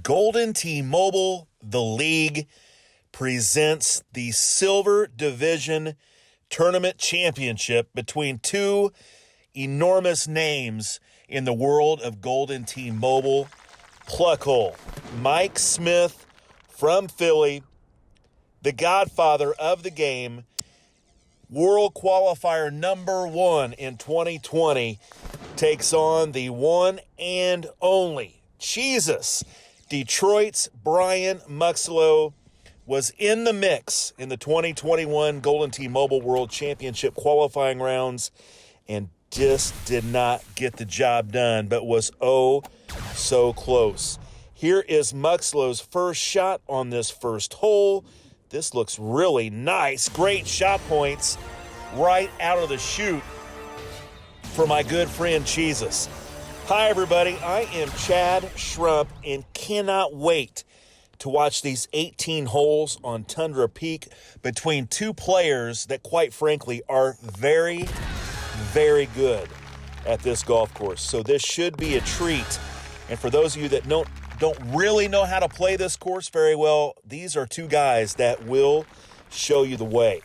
Golden T-Mobile, the league, presents the Silver Division Tournament Championship between two enormous names in the world of Golden T-Mobile. Pluckhole, Mike Smith from Philly, the godfather of the game, World Qualifier number 1 in 2020, takes on the one and only Cheesus. Detroit's Brian Muxlow was in the mix in the 2021 Golden T-Mobile World Championship qualifying rounds and just did not get the job done, but was so close. Here is Muxlow's first shot on this first hole. This looks really nice. Great shot points right out of the chute for my good friend Cheesus. Hi, everybody. I am Chad Shrump and cannot wait to watch these 18 holes on Tundra Peak between two players that, quite frankly, are very, very good at this golf course. So this should be a treat. And for those of you that don't really know how to play this course very well, these are two guys that will show you the way.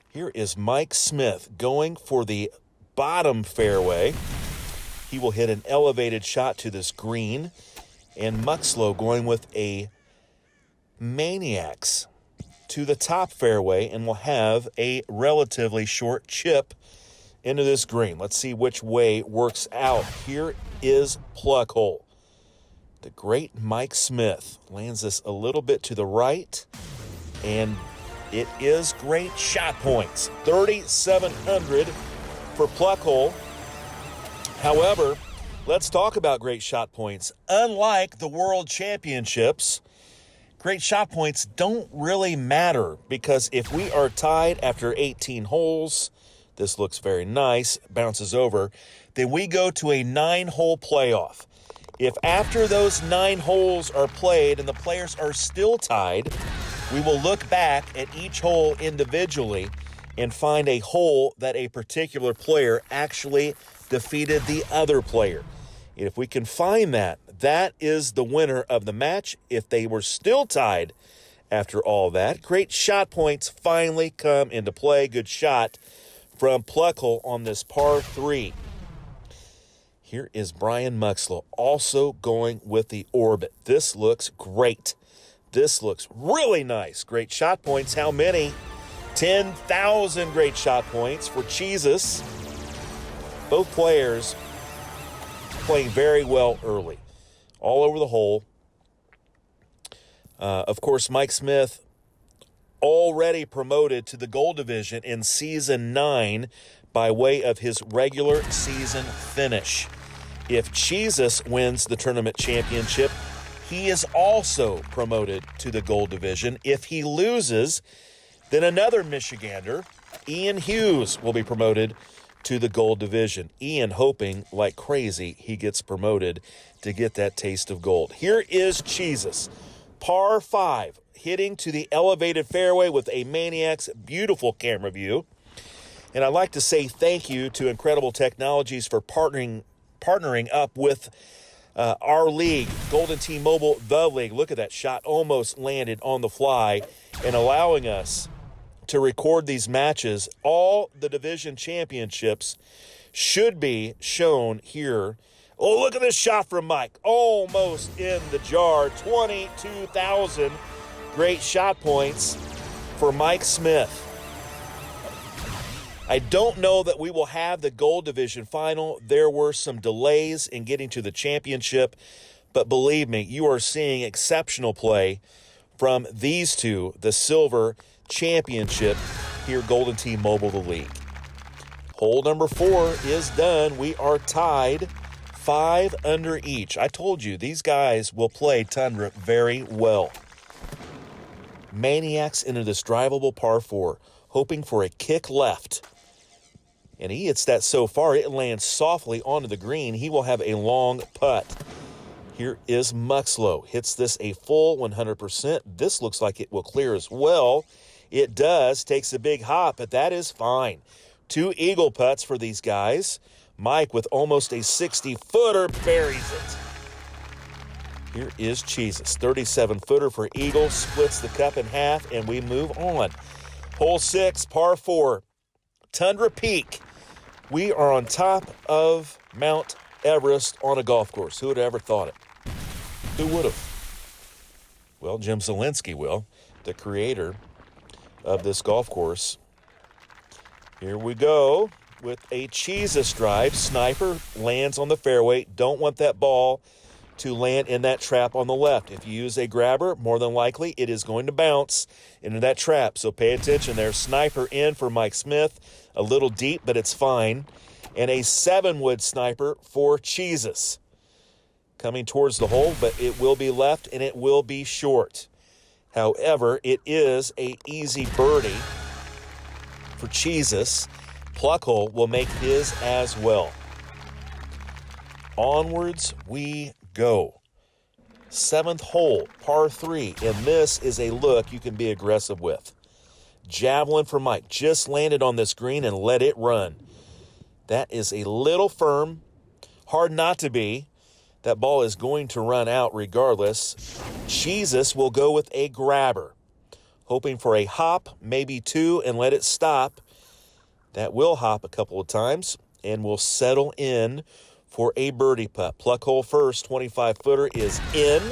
Here is Mike Smith going for the bottom fairway. He will hit an elevated shot to this green. And Muxlow going with a Maniacs to the top fairway and will have a relatively short chip into this green. Let's see which way works out. Here is Pluckhole. The great Mike Smith lands this a little bit to the right, and it is great shot points. 3,700 for Pluckhole. However, let's talk about great shot points. Unlike the World Championships, great shot points don't really matter because if we are tied after 18 holes, this looks very nice, bounces over, then we go to a 9-hole playoff. If after those 9 holes are played and the players are still tied, we will look back at each hole individually and find a hole that a particular player actually defeated the other player. And if we can find that, that is the winner of the match. If they were still tied after all that, great shot points finally come into play. Good shot from Pluckhole on this par 3. Here is Brian Muxlow also going with the orbit. This looks great. This looks really nice. Great shot points. How many? 10,000 great shot points for Cheesus. Both players playing very well early. All over the hole. Of course, Mike Smith already promoted to the Gold Division in Season 9 by way of his regular season finish. If Cheesus wins the tournament championship, he is also promoted to the Gold Division. If he loses, then another Michigander, Ian Hughes, will be promoted to the Gold Division. Ian hoping like crazy he gets promoted to get that taste of gold. Here is Cheesus, par 5, hitting to the elevated fairway with a Maniacs. Beautiful camera view. And I'd like to say thank you to Incredible Technologies for partnering up with our league, Golden T-Mobile, the league. Look at that shot, almost landed on the fly, and allowing us to record these matches. All the division championships should be shown here. Oh, look at this shot from Mike. Almost in the jar. 22,000 great shot points for Mike Smith. I don't know that we will have the Gold Division final. There were some delays in getting to the championship, but believe me, you are seeing exceptional play from these two, the Silver Championship here, Golden T-Mobile, the league. Hole number 4 is done. We are tied 5 under each. I told you, these guys will play Tundra very well. Maniacs into this drivable par 4, hoping for a kick left. And he hits that so far, it lands softly onto the green. He will have a long putt. Here is Muxlow. Hits this a full 100%. This looks like it will clear as well. It does. Takes a big hop, but that is fine. 2 eagle putts for these guys. Mike with almost a 60-footer buries it. Here is Cheesus. 37-footer for Eagle. Splits the cup in half, and we move on. Hole 6, par 4. Tundra Peak. We are on top of Mount Everest on a golf course. Who would have ever thought it? Who would have? Well, Jim Zielinski will, the creator of this golf course. Here we go with a Cheesus drive. Sniper lands on the fairway. Don't want that ball to land in that trap on the left. If you use a grabber, more than likely it is going to bounce into that trap. So pay attention there. Sniper in for Mike Smith. A little deep, but it's fine. And a 7-wood sniper for Cheesus. Coming towards the hole, but it will be left and it will be short. However, it is a easy birdie for Cheesus. Pluckhole will make his as well. Onwards we go. 7th hole, par 3, and this is a look you can be aggressive with. Javelin for Mike. Just landed on this green and let it run. That is a little firm. Hard not to be. That ball is going to run out regardless. Cheesus will go with a grabber. Hoping for a hop, maybe 2, and let it stop. That will hop a couple of times and will settle in for a birdie putt. Pluckhole first, 25-footer is in.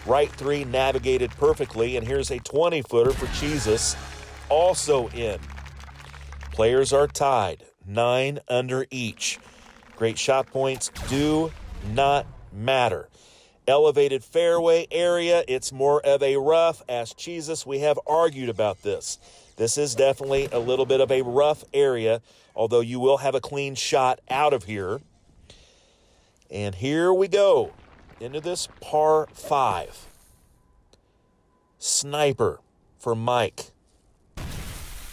Right 3 navigated perfectly, and here's a 20-footer for Cheesus, also in. Players are tied, 9 under each. Great shot points do not matter. Elevated fairway area, it's more of a rough. Ask Cheesus, we have argued about this. This is definitely a little bit of a rough area, although you will have a clean shot out of here. And here we go into this par 5. Sniper for Mike.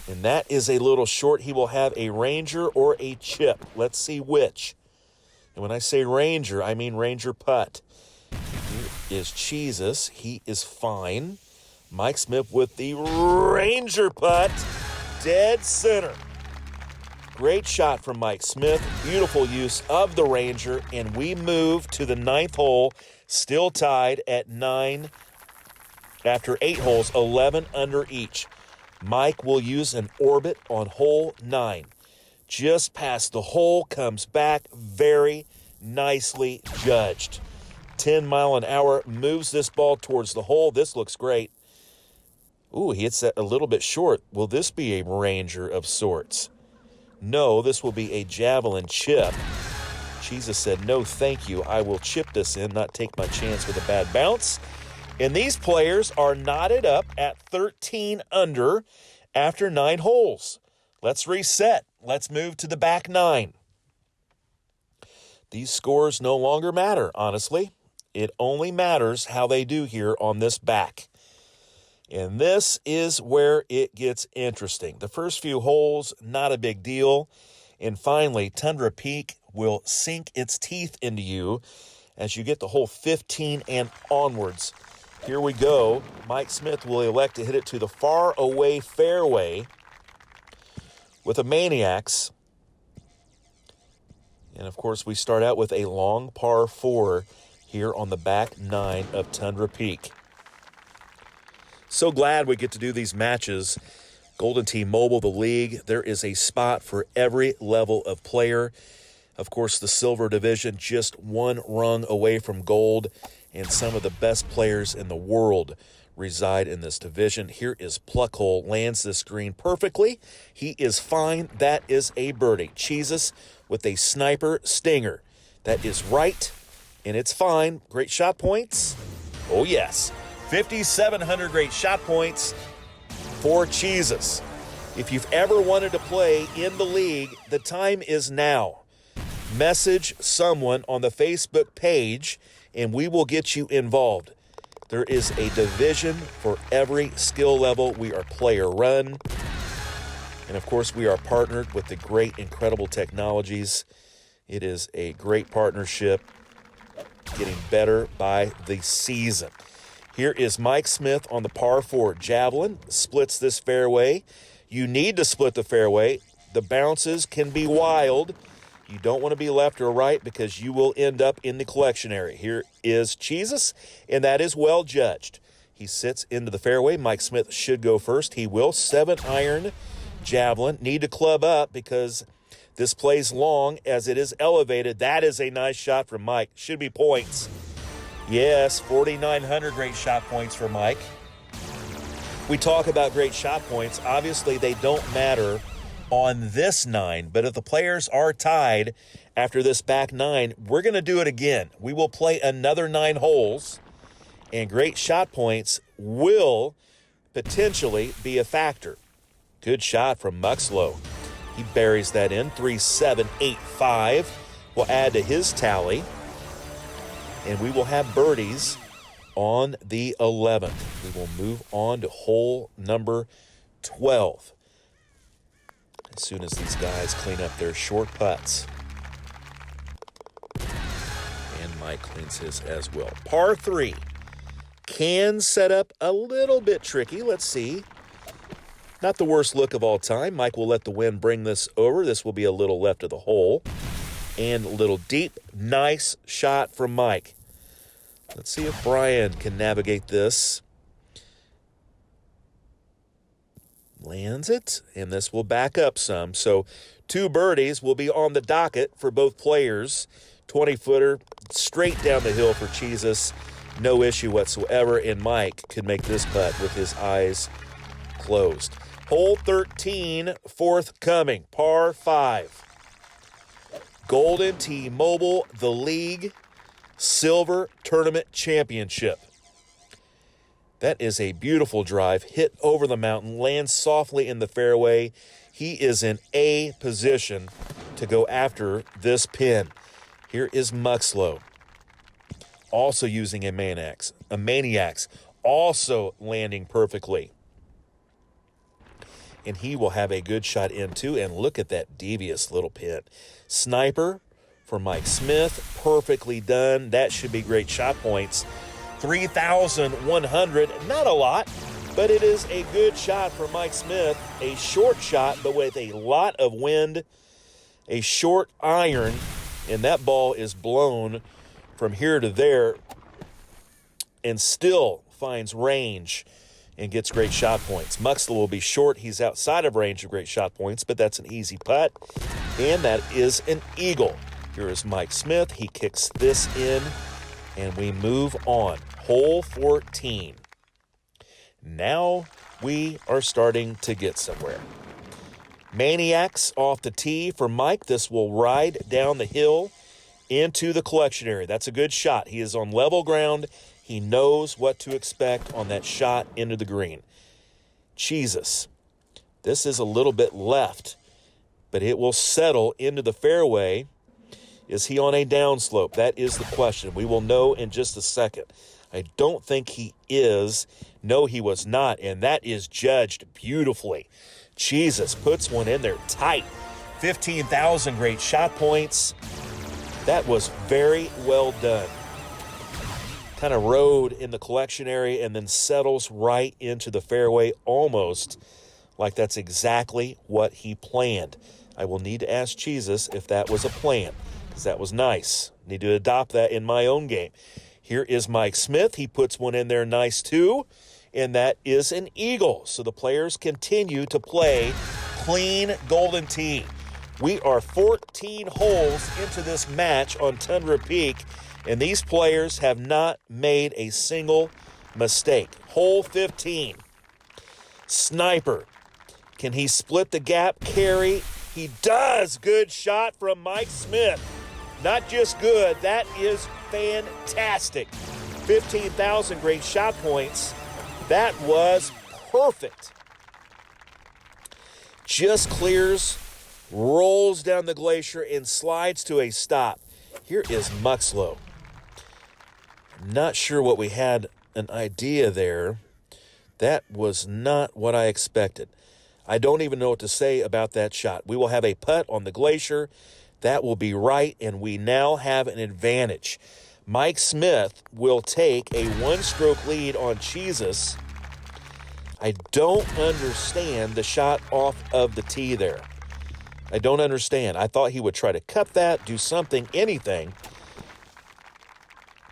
And that is a little short. He will have a Ranger or a chip. Let's see which. And when I say Ranger, I mean Ranger putt. Here is Cheesus. He is fine. Mike Smith with the Ranger putt. Dead center. Great shot from Mike Smith. Beautiful use of the Ranger. And we move to the 9th hole. Still tied at 9 after 8 holes, 11 under each. Mike will use an orbit on hole 9. Just past the hole, comes back, very nicely judged. 10 mile an hour, moves this ball towards the hole. This looks great. Ooh, he hits that a little bit short. Will this be a Ranger of sorts? No, this will be a javelin chip. Cheesus said, no, thank you. I will chip this in, not take my chance with a bad bounce. And these players are knotted up at 13 under after 9 holes. Let's reset. Let's move to the back 9. These scores no longer matter, honestly. It only matters how they do here on this back. And this is where it gets interesting. The first few holes, not a big deal. And finally, Tundra Peak will sink its teeth into you as you get to hole 15 and onwards. Here we go. Mike Smith will elect to hit it to the far away fairway with a Maniacs. And, of course, we start out with a long par 4 here on the back 9 of Tundra Peak. So glad we get to do these matches. Golden Tee Mobile, the league, there is a spot for every level of player. Of course, the silver division just one rung away from gold, and some of the best players in the world reside in this division. Here is Pluckhole, lands this green perfectly. He is fine. That is a birdie. Cheesus with a sniper stinger. That is right, and it's fine. Great shot points. Oh, yes. 5,700 great shot points for Cheesus. If you've ever wanted to play in the league, the time is now. Message someone on the Facebook page, and we will get you involved. There is a division for every skill level. We are player run. And, of course, we are partnered with the great, incredible technologies. It is a great partnership, getting better by the season. Here is Mike Smith on the par 4. Javelin splits this fairway. You need to split the fairway. The bounces can be wild. You don't want to be left or right because you will end up in the collection area. Here is Cheesus, and that is well judged. He sits into the fairway. Mike Smith should go first. He will. 7-iron javelin. Need to club up because this plays long as it is elevated. That is a nice shot from Mike. Should be points. Yes, 4,900 great shot points for Mike. We talk about great shot points. Obviously, they don't matter on this 9, but if the players are tied after this back 9, we're going to do it again. We will play another 9 holes, and great shot points will potentially be a factor. Good shot from Muxlow. He buries that in. 3-7-8-5 will add to his tally, and we will have birdies on the 11th. We will move on to hole number 12. As soon as these guys clean up their short putts. And Mike cleans his as well. Par 3 can set up a little bit tricky. Let's see. Not the worst look of all time. Mike will let the wind bring this over. This will be a little left of the hole. And a little deep. Nice shot from Mike. Let's see if Brian can navigate this. Lands it, and this will back up some. So 2 birdies will be on the docket for both players. 20-footer straight down the hill for Cheesus. No issue whatsoever, and Mike could make this putt with his eyes closed. Hole 13, forthcoming, par 5. Golden T-Mobile, the league silver tournament championship. That is a beautiful drive, hit over the mountain, lands softly in the fairway. He is in A position to go after this pin. Here is Muxlow, also using a Maniacs, also landing perfectly. And he will have a good shot into, and look at that devious little pin. Sniper for Mike Smith, perfectly done. That should be great shot points. 3,100, not a lot, but it is a good shot for Mike Smith. A short shot, but with a lot of wind. A short iron, and that ball is blown from here to there and still finds range and gets great shot points. Muxlow will be short. He's outside of range of great shot points, but that's an easy putt, and that is an eagle. Here is Mike Smith. He kicks this in, and we move on. Hole 14. Now we are starting to get somewhere. Maniacs off the tee for Mike. This will ride down the hill into the collection area. That's a good shot. He is on level ground. He knows what to expect on that shot into the green. Cheesus. This is a little bit left, but it will settle into the fairway. Is he on a downslope? That is the question. We will know in just a second. I don't think he is. No, he was not, and that is judged beautifully. Cheesus puts one in there tight. 15,000 great shot points. That was very well done. Kind of rode in the collection area and then settles right into the fairway, almost like that's exactly what he planned. I will need to ask Cheesus if that was a plan, because that was nice. Need to adopt that in my own game. Here is Mike Smith. He puts one in there nice too, and that is an eagle. So the players continue to play clean Golden Tee. We are 14 holes into this match on Tundra Peak, and these players have not made a single mistake. Hole 15. Sniper. Can he split the gap? Carry. He does. Good shot from Mike Smith. Not just good, that is fantastic. 15,000 great shot points. That was perfect. Just clears, rolls down the glacier, and slides to a stop. Here is Muxlow. Not sure what we had an idea there. That was not what I expected. I don't even know what to say about that shot. We will have a putt on the glacier. That will be right, and we now have an advantage. Mike Smith will take a one-stroke lead on Cheesus. I don't understand the shot off of the tee there. I don't understand. I thought he would try to cut that, do something, anything.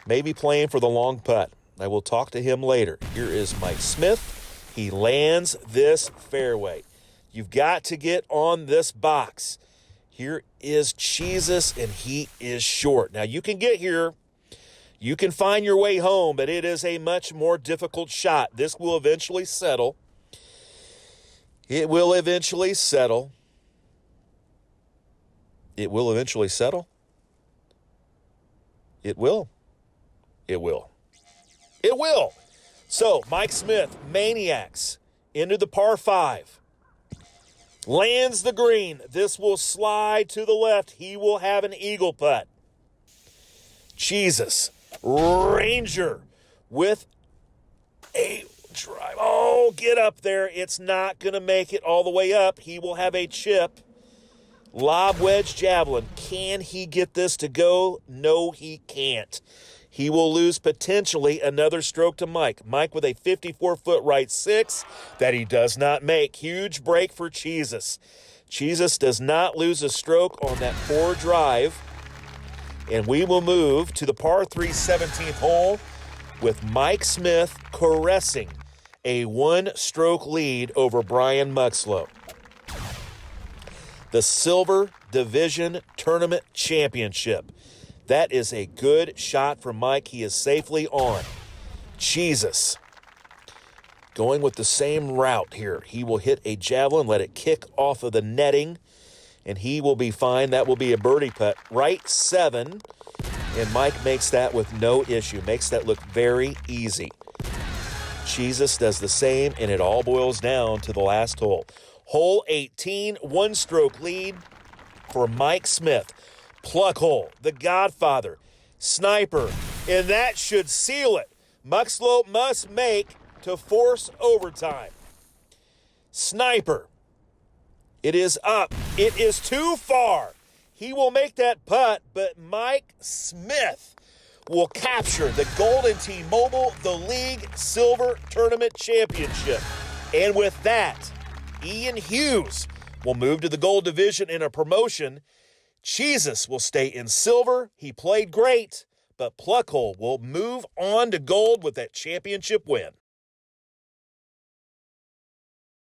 Maybe playing for the long putt. I will talk to him later. Here is Mike Smith. He lands this fairway. You've got to get on this box. Here is Cheesus, and he is short. Now, you can get here. You can find your way home, but it is a much more difficult shot. This will eventually settle. It will eventually settle. It will eventually settle. It will. It will. It will. So, Mike Smith, Maniacs, into the par 5. Lands the green. This will slide to the left. He will have an eagle putt. Cheesus, Ranger with a drive. Oh, get up there. It's not going to make it all the way up. He will have a chip. Lob wedge javelin. Can he get this to go? No, he can't. He will lose potentially another stroke to Mike. Mike with a 54-foot right 6 that he does not make. Huge break for Cheesus. Cheesus does not lose a stroke on that poor drive. And we will move to the par 3 17th hole with Mike Smith caressing a 1-stroke lead over Brian Muxlow. The Silver Division Tournament Championship. That is a good shot for Mike. He is safely on. Cheesus going with the same route here. He will hit a javelin, let it kick off of the netting, and he will be fine. That will be a birdie putt. Right 7, and Mike makes that with no issue. Makes that look very easy. Cheesus does the same, and it all boils down to the last hole. Hole 18, 1-stroke lead for Mike Smith. Pluckhole, the Godfather, Sniper, and that should seal it. Muxlow must make to force overtime. Sniper, it is up. It is too far. He will make that putt, but Mike Smith will capture the Golden T-Mobile, the League Silver Tournament Championship. And with that, Ian Hughes will move to the Gold Division in a promotion. Cheesus will stay in silver. He played great, but Pluckhole will move on to gold with that championship win.